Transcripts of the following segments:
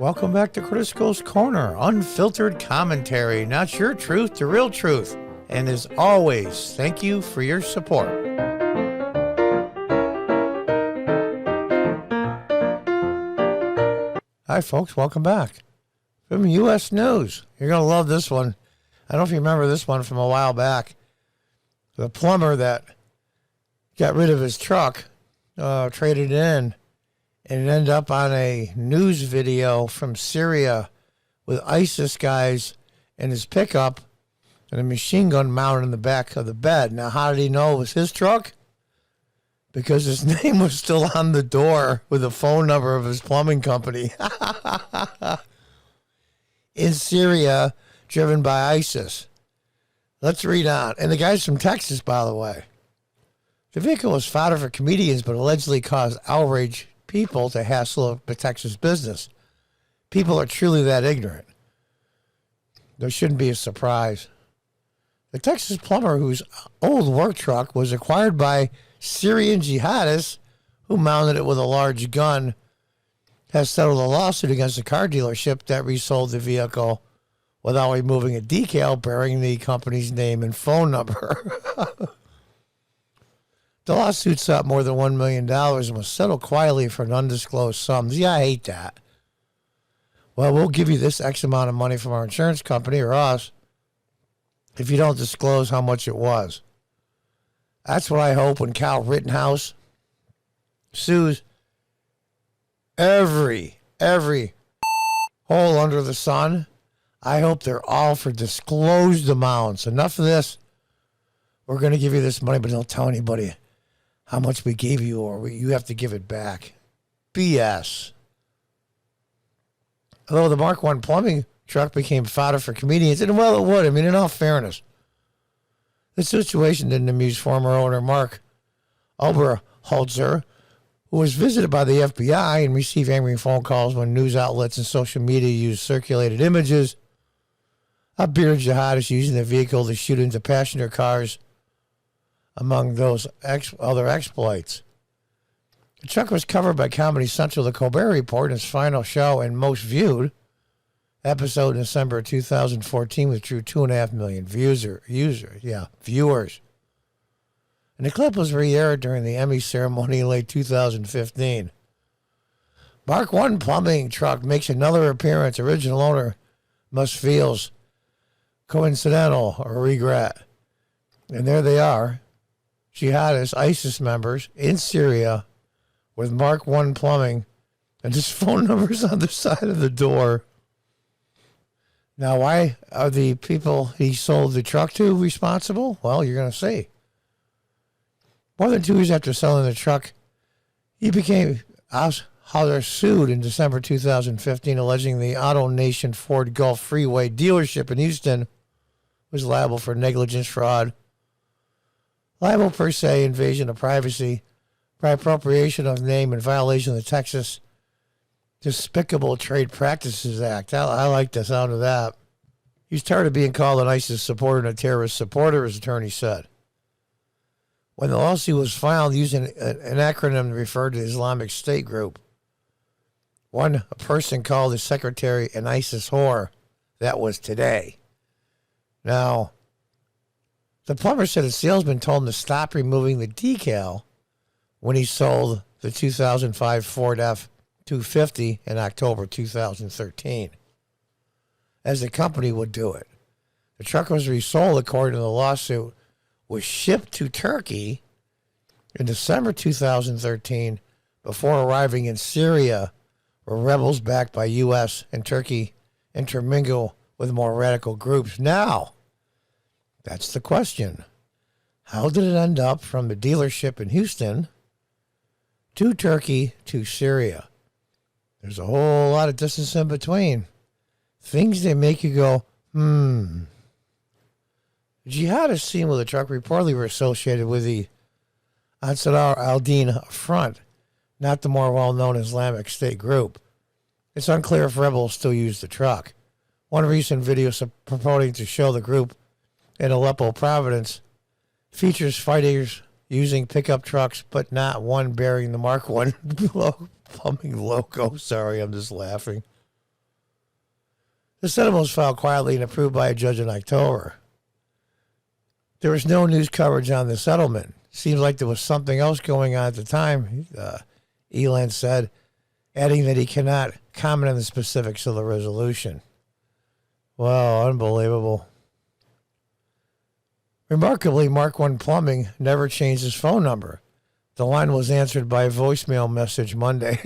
Welcome back to Crisco's Corner, unfiltered commentary, not your truth, the real truth. And as always, thank you for your support. Hi folks, welcome back. From U.S. News, you're going to love this one. I don't know if you remember this one from a while back. The plumber that got rid of his truck, traded in, and it ended up on a news video from Syria with ISIS guys in his pickup and a machine gun mounted in the back of the bed. Now, how did he know it was his truck? Because his name was still on the door with the phone number of his plumbing company. In Syria, driven by ISIS. Let's read on. And the guy's from Texas, by the way. The vehicle was fodder for comedians, but allegedly caused outrage people to hassle the Texas business. People are truly that ignorant. There shouldn't be a surprise. The Texas plumber, whose old work truck was acquired by Syrian jihadists who mounted it with a large gun, has settled a lawsuit against the car dealership that resold the vehicle without removing a decal bearing the company's name and phone number. The lawsuit sought more than $1 million and was settled quietly for an undisclosed sum. Yeah, I hate that. Well, we'll give you this X amount of money from our insurance company or us if you don't disclose how much it was. That's what I hope when Kyle Rittenhouse sues every hole under the sun. I hope they're all for disclosed amounts. Enough of this. We're going to give you this money, but don't tell anybody how much we gave you or you have to give it back. BS. Although the Mark I plumbing truck became fodder for comedians, and well, it would. I mean, in all fairness, the situation didn't amuse former owner Mark Oberholzer, who was visited by the FBI and received angry phone calls when news outlets and social media used circulated images of bearded jihadists using the vehicle to shoot into passenger cars, among those other exploits. The truck was covered by Comedy Central, The Colbert Report, in its final show and most viewed episode in December of 2014, which drew 2.5 million viewers. And the clip was re-aired during the Emmy ceremony in late 2015. Mark I plumbing truck makes another appearance. Original owner must feels coincidental or regret. And there they are, jihadists, ISIS members in Syria with Mark I plumbing and his phone numbers on the side of the door. Now, why are the people he sold the truck to responsible? Well, you're going to see. More than 2 years after selling the truck, he became sued in December 2015, alleging the Auto Nation Ford Gulf Freeway dealership in Houston was liable for negligence, fraud, liable per se, invasion of privacy, by appropriation of name, and violation of the Texas Despicable Trade Practices Act. I like the sound of that. He's tired of being called an ISIS supporter and a terrorist supporter, his attorney said. When the lawsuit was filed using an acronym referred to the Islamic State group, one person called his secretary an ISIS whore. That was today. Now, the plumber said a salesman told him to stop removing the decal when he sold the 2005 Ford F-250 in October 2013, as the company would do it. The truck was resold, according to the lawsuit, was shipped to Turkey in December 2013 before arriving in Syria, where rebels backed by U.S. and Turkey intermingle with more radical groups. Now, that's the question. How did it end up from the dealership in Houston to Turkey to Syria? There's a whole lot of distance in between. Things that make you go, The jihadists seen with the truck reportedly were associated with the Ansar al-Din Front, not the more well-known Islamic State group. It's unclear if rebels still use the truck. One recent video purporting to show the group in Aleppo province features fighters using pickup trucks, but not one bearing the Mark I plumbing logo. Sorry, I'm just laughing. The settlement was filed quietly and approved by a judge in October. There was no news coverage on the settlement. Seems like there was something else going on at the time, Elan said, adding that he cannot comment on the specifics of the resolution. Wow, unbelievable. Remarkably, Mark I Plumbing never changed his phone number. The line was answered by a voicemail message Monday.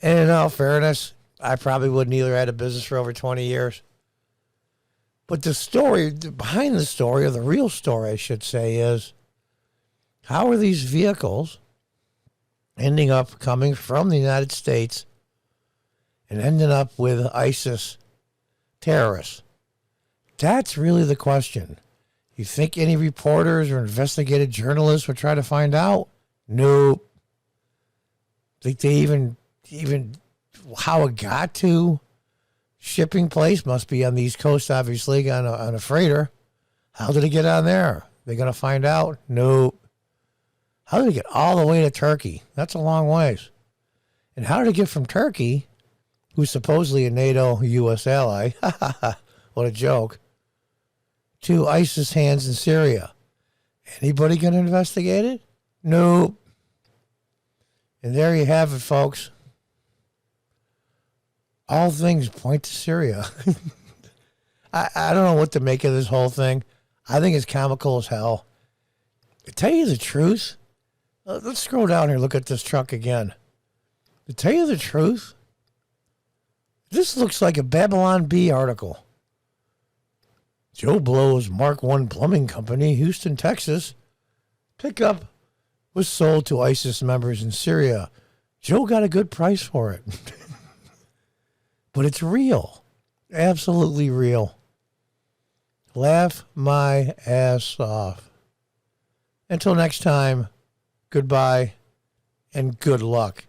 And in all fairness, I probably wouldn't either. I had a business for over 20 years. But the story, behind the story, or the real story, I should say, is how are these vehicles ending up coming from the United States and ending up with ISIS terrorists? That's really the question. You think any reporters or investigative journalists would try to find out? Nope. Think they even how it got to shipping place must be on the East Coast, obviously, on a freighter. How did it get on there? They going to find out? Nope. How did it get all the way to Turkey? That's a long ways. And how did it get from Turkey, who's supposedly a NATO U.S. ally, what a joke, to ISIS hands in Syria? Anybody going to investigate it? Nope. And there you have it, folks. All things point to Syria. I don't know what to make of this whole thing. I think it's comical as hell. To tell you the truth, let's scroll down here and look at this truck again. To tell you the truth, this looks like a Babylon Bee article. Joe Blow's Mark I Plumbing Company, Houston, Texas. Pickup was sold to ISIS members in Syria. Joe got a good price for it. But it's real. Absolutely real. Laugh my ass off. Until next time, goodbye and good luck.